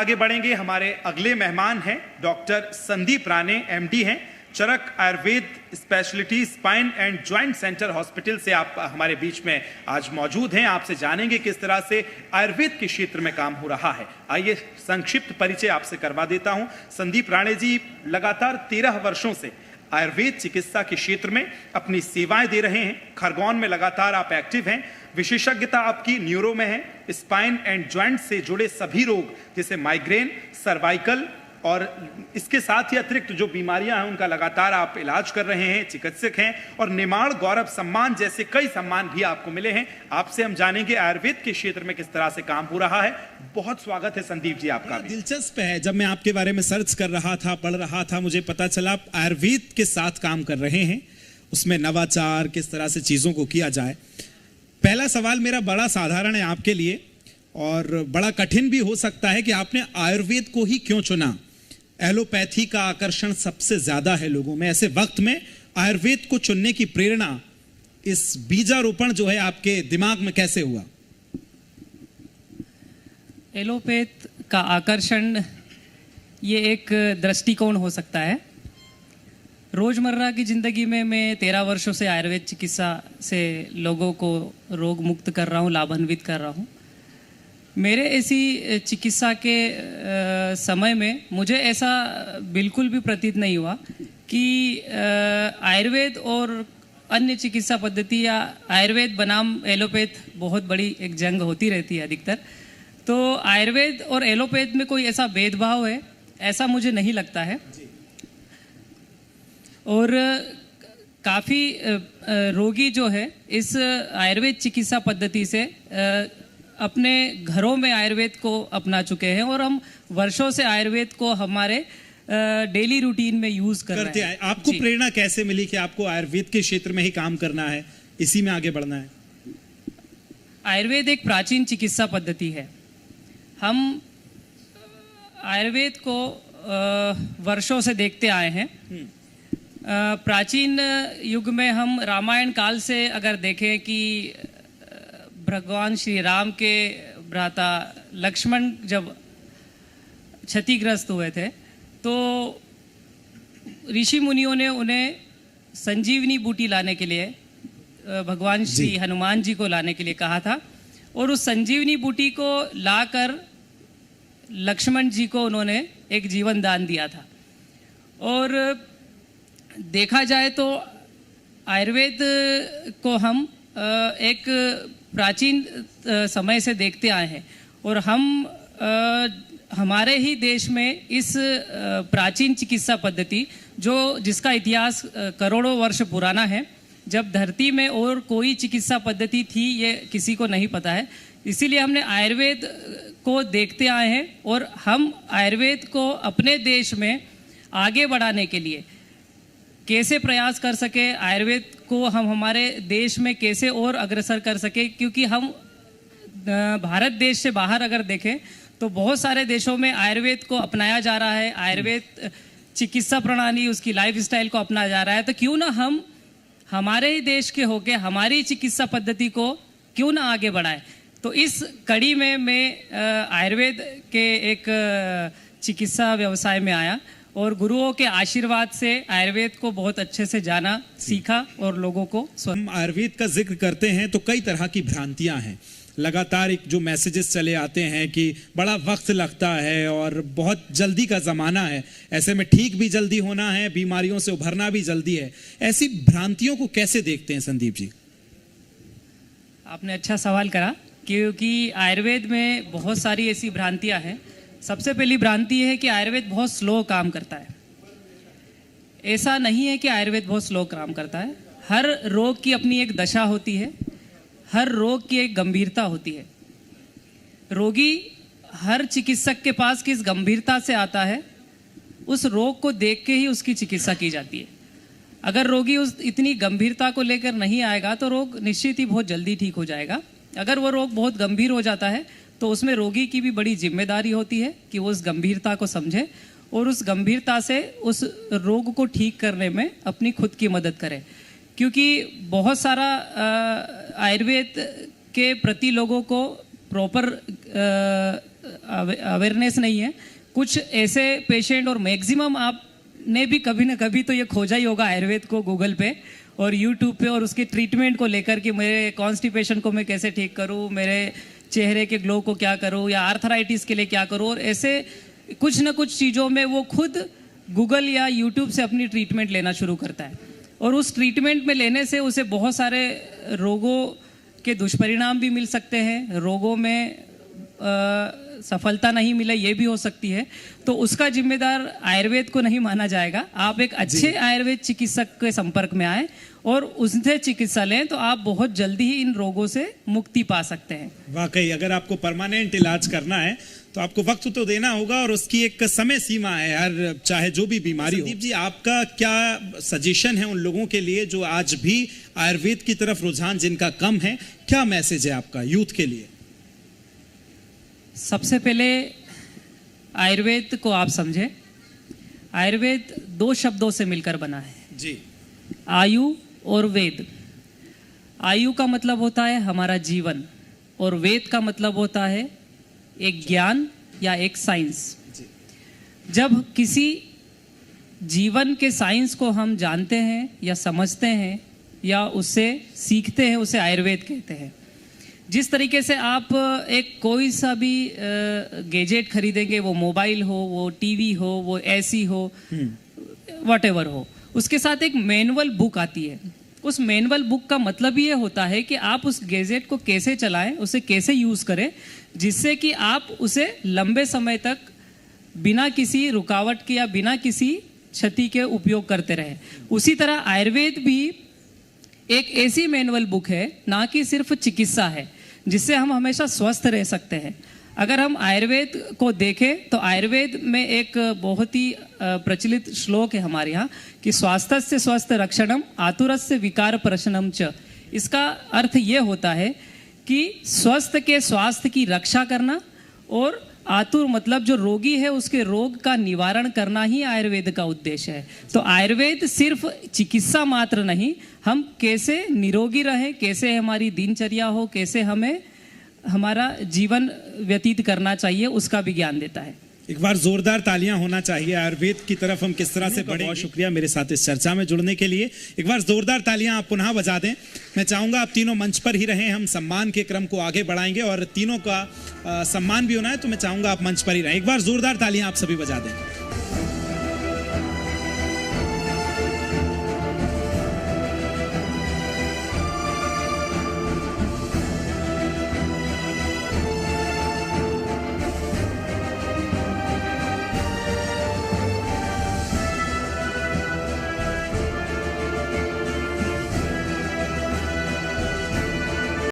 आगे बढ़ेंगे। हमारे अगले मेहमान हैं डॉक्टर संदीप राणे, एमडी हैं, Charak Ayurveda speciality spine and joint centre hospital से आप हमारे बीच में आज मौजूद हैं। आपसे जानेंगे किस तरह से आयुर्वेद के क्षेत्र में काम हो रहा है। आइए संक्षिप्त परिचय आपसे करवा देता हूं। संदीप राणे जी लगातार 13 वर्षों से आयुर्वेद चिकित्सा के क्षेत्र में अपनी सेवाएं दे रहे हैं। खरगोन में लगातार आप एक्टिव हैं। विशेषज्ञता आपकी न्यूरो में है। स्पाइन एंड जॉइंट से जुड़े सभी रोग जैसे माइग्रेन, सर्वाइकल और इसके साथ ही अतिरिक्त जो बीमारियां हैं उनका लगातार आप इलाज कर रहे हैं, चिकित्सक हैं और निमाड़ गौरव सम्मान जैसे कई सम्मान भी आपको मिले हैं। आपसे हम जानेंगे आयुर्वेद के क्षेत्र में किस तरह से काम हो रहा है। बहुत स्वागत है संदीप जी आपका। दिलचस्प है, जब मैं आपके बारे में सर्च कर रहा था, पढ़ रहा था, मुझे पता चला आप आयुर्वेद के साथ काम कर रहे हैं, उसमें नवाचार किस तरह से चीजों को किया जाए। पहला सवाल मेरा बड़ा साधारण है आपके लिए और बड़ा कठिन भी हो सकता है कि आपने आयुर्वेद को ही क्यों चुना। एलोपैथी का आकर्षण सबसे ज्यादा है लोगों में, ऐसे वक्त में आयुर्वेद को चुनने की प्रेरणा, इस बीजारोपण जो है आपके दिमाग में कैसे हुआ? एलोपैथ का आकर्षण ये एक दृष्टिकोण हो सकता है। रोजमर्रा की जिंदगी में मैं 13 वर्षों से आयुर्वेद चिकित्सा से लोगों को रोग मुक्त कर रहा हूँ, लाभान्वित कर रहा हूँ। मेरे ऐसी चिकित्सा के समय में मुझे ऐसा बिल्कुल भी प्रतीत नहीं हुआ कि आयुर्वेद और अन्य चिकित्सा पद्धति या आयुर्वेद बनाम एलोपैथ बहुत बड़ी एक जंग होती रहती है अधिकतर। तो आयुर्वेद और एलोपैथ में कोई ऐसा भेदभाव है ऐसा मुझे नहीं लगता है। और काफ़ी रोगी जो है इस आयुर्वेद चिकित्सा पद्धति से अपने घरों में आयुर्वेद को अपना चुके हैं और हम वर्षों से आयुर्वेद को हमारे डेली रूटीन में यूज करते हैं। आपको प्रेरणा कैसे मिली कि आपको आयुर्वेद के क्षेत्र में ही काम करना है, इसी में आगे बढ़ना है? आयुर्वेद एक प्राचीन चिकित्सा पद्धति है। हम आयुर्वेद को वर्षों से देखते आए हैं। प्राचीन युग में हम रामायण काल से अगर देखें कि भगवान श्री राम के भ्राता लक्ष्मण जब क्षतिग्रस्त हुए थे तो ऋषि मुनियों ने उन्हें संजीवनी बूटी लाने के लिए भगवान श्री हनुमान जी को लाने के लिए कहा था और उस संजीवनी बूटी को लाकर लक्ष्मण जी को उन्होंने एक जीवन दान दिया था। और देखा जाए तो आयुर्वेद को हम एक प्राचीन समय से देखते आए हैं और हम हमारे ही देश में इस प्राचीन चिकित्सा पद्धति जिसका इतिहास करोड़ों वर्ष पुराना है, जब धरती में और कोई चिकित्सा पद्धति थी ये किसी को नहीं पता है, इसीलिए हमने आयुर्वेद को देखते आए हैं और हम आयुर्वेद को अपने देश में आगे बढ़ाने के लिए कैसे प्रयास कर सके, आयुर्वेद को हम हमारे देश में कैसे और अग्रसर कर सके। क्योंकि हम भारत देश से बाहर अगर देखें तो बहुत सारे देशों में आयुर्वेद को अपनाया जा रहा है, आयुर्वेद चिकित्सा प्रणाली उसकी लाइफस्टाइल को अपनाया जा रहा है। तो क्यों ना हम हमारे ही देश के होके हमारी चिकित्सा पद्धति को क्यों ना आगे बढ़ाएं। तो इस कड़ी में मैं आयुर्वेद के एक चिकित्सा व्यवसाय में आया और गुरुओं के आशीर्वाद से आयुर्वेद को बहुत अच्छे से जाना, सीखा और लोगों को हम आयुर्वेद का जिक्र करते हैं तो कई तरह की भ्रांतियां हैं। लगातार एक जो मैसेजेस चले आते हैं कि बड़ा वक्त लगता है और बहुत जल्दी का ज़माना है, ऐसे में ठीक भी जल्दी होना है, बीमारियों से उभरना भी जल्दी है। ऐसी भ्रांतियों को कैसे देखते हैं संदीप जी? आपने अच्छा सवाल करा क्योंकि आयुर्वेद में बहुत सारी ऐसी भ्रांतियां हैं। सबसे पहली भ्रांति है कि आयुर्वेद बहुत स्लो काम करता है। ऐसा नहीं है कि आयुर्वेद बहुत स्लो काम करता है। हर रोग की अपनी एक दशा होती है, हर रोग की एक गंभीरता होती है। रोगी हर चिकित्सक के पास किस गंभीरता से आता है उस रोग को देख के ही उसकी चिकित्सा की जाती है। अगर रोगी उस इतनी गंभीरता को लेकर नहीं आएगा तो रोग निश्चित ही बहुत जल्दी ठीक हो जाएगा। अगर वो रोग बहुत गंभीर हो जाता है तो उसमें रोगी की भी बड़ी जिम्मेदारी होती है कि वो उस गंभीरता को समझे और उस गंभीरता से उस रोग को ठीक करने में अपनी खुद की मदद करे। क्योंकि बहुत सारा आयुर्वेद के प्रति लोगों को प्रॉपर अवेयरनेस नहीं है। कुछ ऐसे पेशेंट, और मैक्सिमम आपने भी कभी ना कभी तो ये खोजा ही होगा आयुर्वेद को गूगल पे और यूट्यूब पे, और उसके ट्रीटमेंट को लेकर कि मेरे कॉन्स्टिपेशन को मैं कैसे ठीक करूँ, मेरे चेहरे के ग्लो को क्या करूँ, या आर्थराइटिस के लिए क्या करूँ, और ऐसे कुछ ना कुछ चीज़ों में वो खुद गूगल या यूट्यूब से अपनी ट्रीटमेंट लेना शुरू करता है। और उस ट्रीटमेंट में लेने से उसे बहुत सारे रोगों के दुष्परिणाम भी मिल सकते हैं, रोगों में सफलता नहीं मिले ये भी हो सकती है। तो उसका जिम्मेदार आयुर्वेद को नहीं माना जाएगा। आप एक अच्छे आयुर्वेद चिकित्सक के संपर्क में आए और उनसे चिकित्सा लें तो आप बहुत जल्दी ही इन रोगों से मुक्ति पा सकते हैं। वाकई अगर आपको परमानेंट इलाज करना है तो आपको वक्त तो देना होगा और उसकी एक समय सीमा है, हर चाहे जो भी बीमारी हो। संदीप जी, आपका क्या सजेशन है उन लोगों के लिए जो आज भी आयुर्वेद की तरफ रुझान जिनका कम है, क्या मैसेज है आपका यूथ के लिए? सबसे पहले आयुर्वेद को आप समझें। आयुर्वेद 2 शब्दों से मिलकर बना है जी, आयु और वेद। आयु का मतलब होता है हमारा जीवन, और वेद का मतलब होता है एक ज्ञान या एक साइंस। जब किसी जीवन के साइंस को हम जानते हैं या समझते हैं या उससे सीखते हैं, उसे आयुर्वेद कहते हैं। जिस तरीके से आप एक कोई सा भी गैजेट खरीदेंगे, वो मोबाइल हो, वो टीवी हो, वो एसी हो, व्हाटएवर हो, उसके साथ एक मैनुअल बुक आती है। उस मैनुअल बुक का मतलब ये होता है कि आप उस गैजेट को कैसे चलाएं, उसे कैसे यूज़ करें, जिससे कि आप उसे लंबे समय तक बिना किसी रुकावट के या बिना किसी क्षति के उपयोग करते रहें। उसी तरह आयुर्वेद भी एक ऐसी मैनुअल बुक है, ना कि सिर्फ चिकित्सा है, जिससे हम हमेशा स्वस्थ रह सकते हैं। अगर हम आयुर्वेद को देखें तो आयुर्वेद में एक बहुत ही प्रचलित श्लोक है हमारे यहाँ कि स्वास्थ्य स्वस्थ रक्षणम आतुरस्य विकार प्रशनम च। इसका अर्थ ये होता है कि स्वस्थ के स्वास्थ्य की रक्षा करना, और आतुर मतलब जो रोगी है उसके रोग का निवारण करना ही आयुर्वेद का उद्देश्य है। तो आयुर्वेद सिर्फ चिकित्सा मात्र नहीं, हम कैसे निरोगी रहें, कैसे हमारी दिनचर्या हो, कैसे हमें हमारा जीवन व्यतीत करना चाहिए, उसका भी ज्ञान देता है। एक बार जोरदार तालियां होना चाहिए आयुर्वेद की तरफ हम किस तरह से बढ़े। बहुत शुक्रिया मेरे साथ इस चर्चा में जुड़ने के लिए। एक बार जोरदार तालियां आप पुनः बजा दें। मैं चाहूंगा आप तीनों मंच पर ही रहें, हम सम्मान के क्रम को आगे बढ़ाएंगे और तीनों का सम्मान भी होना है, तो मैं चाहूंगा आप मंच पर ही रहें। एक बार जोरदार तालियां आप सभी बजा दें।